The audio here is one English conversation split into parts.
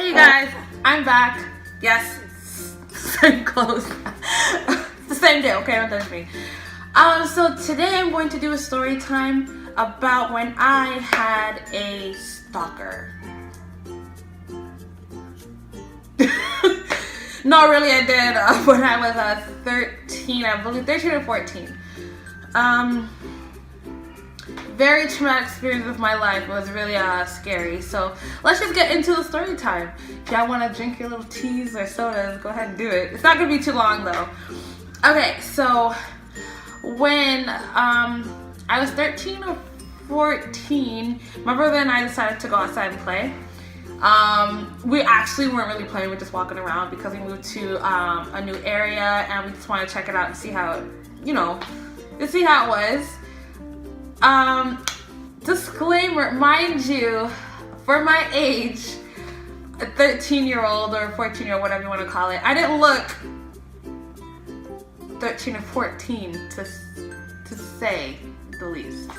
Hey you guys, I'm back. Yes, same clothes. It's the same day, okay? Don't touch me. So today I'm going to do a story time about when I had a stalker. No, really, I did when I was 13, I believe 13 or 14. Very traumatic experience of my life. It was really scary. So let's just get into the story time. If y'all want to drink your little teas or sodas, go ahead and do it. It's not gonna be too long though. Okay, so when I was 13 or 14, my brother and I decided to go outside and play. We actually weren't really playing, we were just walking around because we moved to a new area and we just wanted to check it out and see how it, to see how it was. Disclaimer, mind you, for my age, a 13-year-old or 14-year-old, whatever you want to call it, I didn't look 13 or 14 to say the least.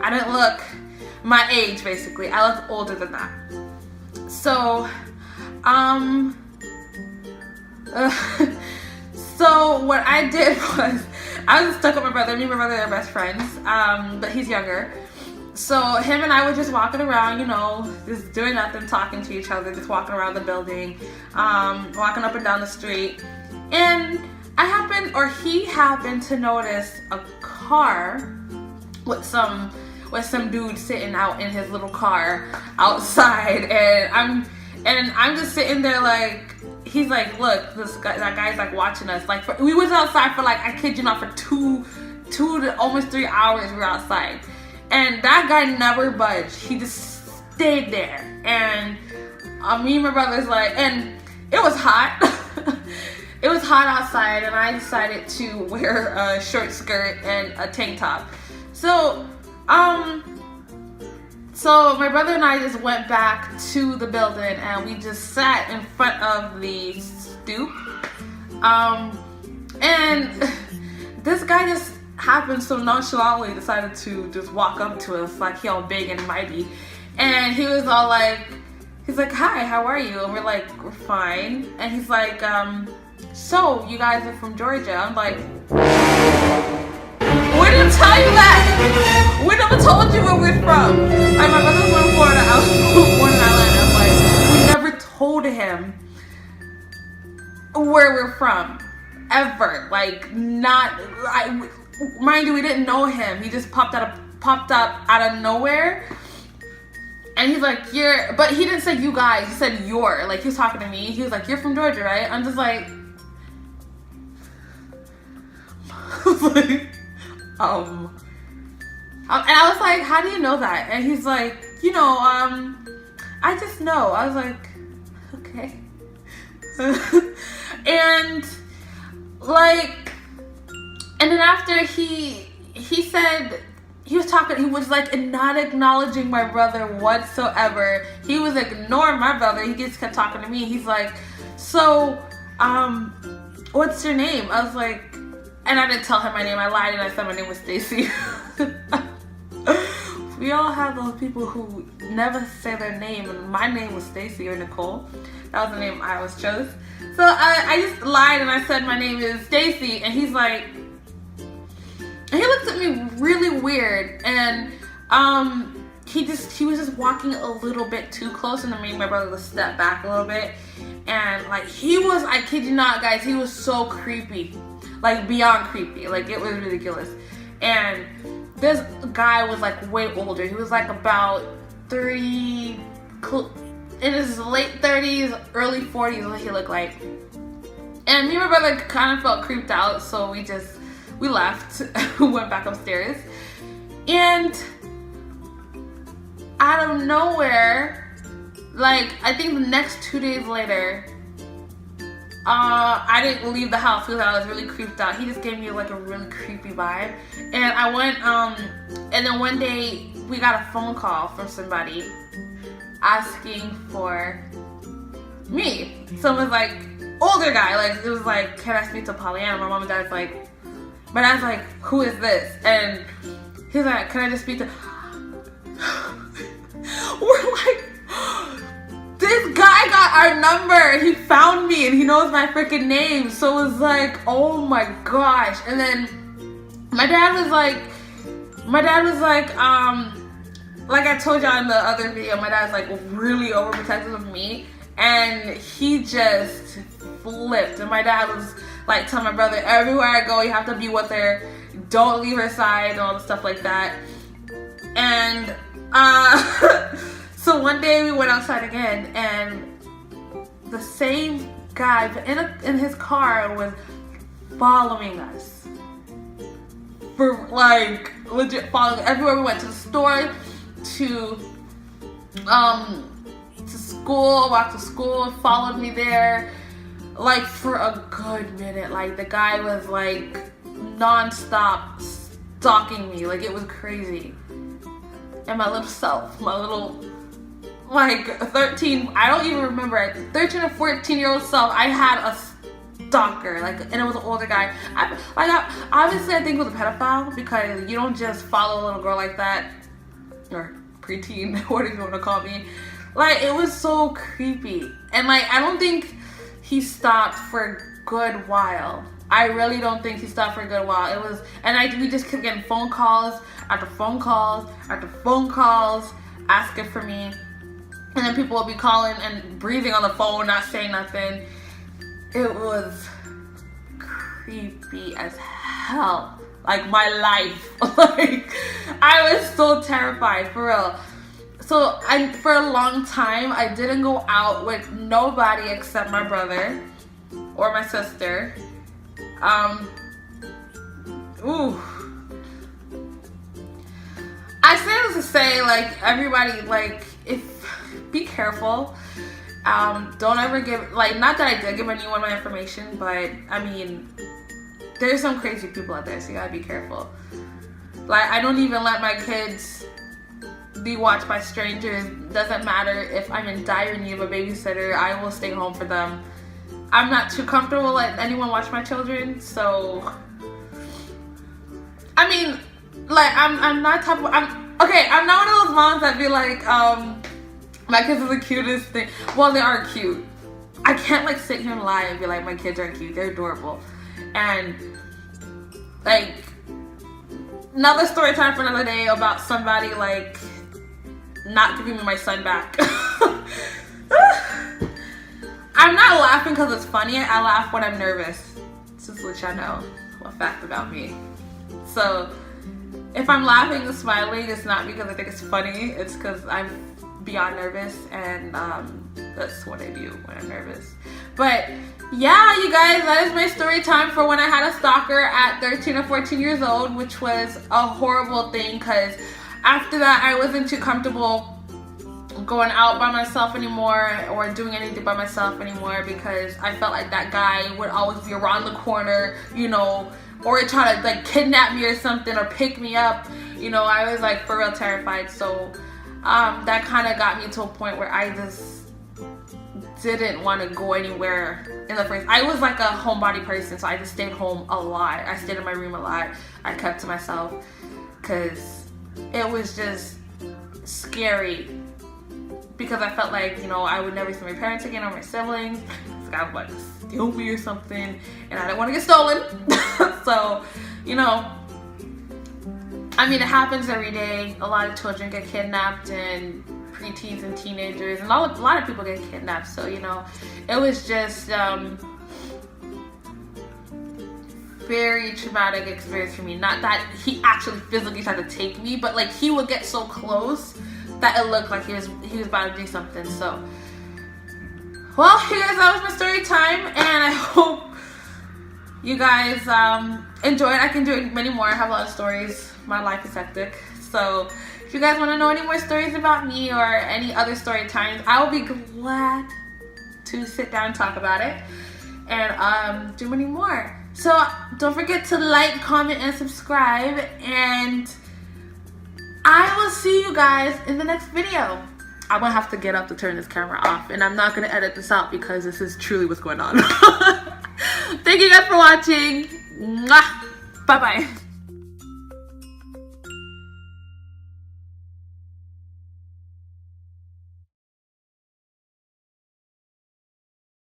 I didn't look my age, basically. I looked older than that. So, so what I did was, I was stuck with my brother. Me and my brother are best friends, but he's younger. So him and I were just walking around, just doing nothing, talking to each other, just walking around the building, walking up and down the street. And he happened to notice a car with some dude sitting out in his little car outside, and I'm just sitting there like, he's like, look, that guy's like watching us. Like we was outside for like, I kid you not, for two to almost 3 hours we were outside. And that guy never budged. He just stayed there. And me and my brother's like, and it was hot. It was hot outside and I decided to wear a short skirt and a tank top. So my brother and I just went back to the building and we just sat in front of the stoop. And this guy just happened so nonchalantly decided to just walk up to us like he all big and mighty. And he was all like, he's like, hi, how are you? And we're like, we're fine. And he's like, so you guys are from Georgia? I'm like, we didn't tell you that. We never told you where we're from. Like, my brother was born in Florida. I was born in Atlanta. Like, we never told him where we're from, ever. Like, mind you, we didn't know him. He just popped up out of nowhere. And he's like, but he didn't say you guys. He said you're. Like, he was talking to me. He was like, you're from Georgia, right? I'm just like, and I was like, how do you know that? And he's like, I just know. I was like, okay. And then after he said, he was like not acknowledging my brother whatsoever. He was ignoring my brother. He just kept talking to me. He's like, so, what's your name? I was like, and I didn't tell him my name. I lied and I said my name was Stacy. We all have those people who never say their name, and my name was Stacy or Nicole. That was the name I was chose. So I just lied and I said my name is Stacy, and he's like, and he looked at me really weird, and he was just walking a little bit too close, and I made my brother step back a little bit, and like he was, I kid you not, guys, he was so creepy. Like beyond creepy, like it was ridiculous. And this guy was like way older. He was like about 30, in his late 30s, early 40s, what he looked like. And me and my brother kind of felt creeped out, so we left. We went back upstairs. And out of nowhere, like I think the next 2 days later, I didn't leave the house because I was really creeped out. He just gave me like a really creepy vibe. And I went, and then one day we got a phone call from somebody asking for me. Someone's like, older guy, like it was like, can I speak to Polyanah? My mom and dad's like, my dad's like, who is this? And he's like, can I just speak to, we're like, this guy got our number. He found me and he knows my freaking name. So it was like, oh my gosh. And then my dad was like, like I told y'all in the other video, my dad's like really overprotective of me, and he just flipped. And my dad was like telling my brother, everywhere I go, you have to be with her, don't leave her side, and all the stuff like that. And so one day we went outside again, and the same guy in his car was following us. For like legit following everywhere we went, to the store, to school, walked to school, followed me there, like for a good minute. Like the guy was like non-stop stalking me, like it was crazy. And my little self, my little like 13, I don't even remember it, 13 or 14-year-old self, I had a stalker, like, and it was an older guy. Obviously I think it was a pedophile, because you don't just follow a little girl like that, or preteen, whatever you want to call me. Like, it was so creepy. And like, I don't think he stopped for a good while. I really don't think he stopped for a good while. It was, and we just kept getting phone calls after phone calls after phone calls asking for me. And then people would be calling and breathing on the phone, not saying nothing. It was creepy as hell. Like my life. Like, I was so terrified, for real. So for a long time, I didn't go out with nobody except my brother or my sister. I say this to say, like, everybody, like, be careful. Don't ever give, like, not that I did give anyone my information, but I mean, there's some crazy people out there, so you gotta be careful. Like, I don't even let my kids be watched by strangers. Doesn't matter if I'm in dire need of a babysitter, I will stay home for them. I'm not too comfortable letting anyone watch my children, so I mean, like, I'm not I'm not one of those moms that be like, my kids are the cutest thing. Well, they are cute. I can't like sit here and lie and be like, my kids are cute. They're adorable. And like, another story time for another day about somebody like not giving me my son back. I'm not laughing because it's funny. I laugh when I'm nervous. Just to let y'all know a fact about me. So if I'm laughing and smiling, it's not because I think it's funny. It's because I'm beyond nervous, and that's what I do when I'm nervous. But yeah, you guys, that is my story time for when I had a stalker at 13 or 14 years old, which was a horrible thing, because after that I wasn't too comfortable going out by myself anymore or doing anything by myself anymore, because I felt like that guy would always be around the corner, you know, or try to like kidnap me or something, or pick me up, you know. I was like for real terrified. So that kind of got me to a point where I just didn't want to go anywhere in the first. I was like a homebody person, so I just stayed home a lot. I stayed in my room a lot. I kept to myself because it was just scary, because I felt like, you know, I would never see my parents again or my siblings. So I would like steal me or something, and I didn't want to get stolen. So, you know, I mean, it happens every day. A lot of children get kidnapped, and preteens and teenagers, and a lot of people get kidnapped. So, you know, it was just very traumatic experience for me. Not that he actually physically tried to take me, but like he would get so close that it looked like he was about to do something. So, well, you guys, that was my story time, and I hope you guys enjoyed. I can do many more. I have a lot of stories. My life is hectic. So if you guys want to know any more stories about me or any other story times, I will be glad to sit down and talk about it and do many more. So don't forget to like, comment, and subscribe, and I will see you guys in the next video. I'm gonna have to get up to turn this camera off, and I'm not gonna edit this out because this is truly what's going on. Thank you guys for watching. Mwah. Bye bye.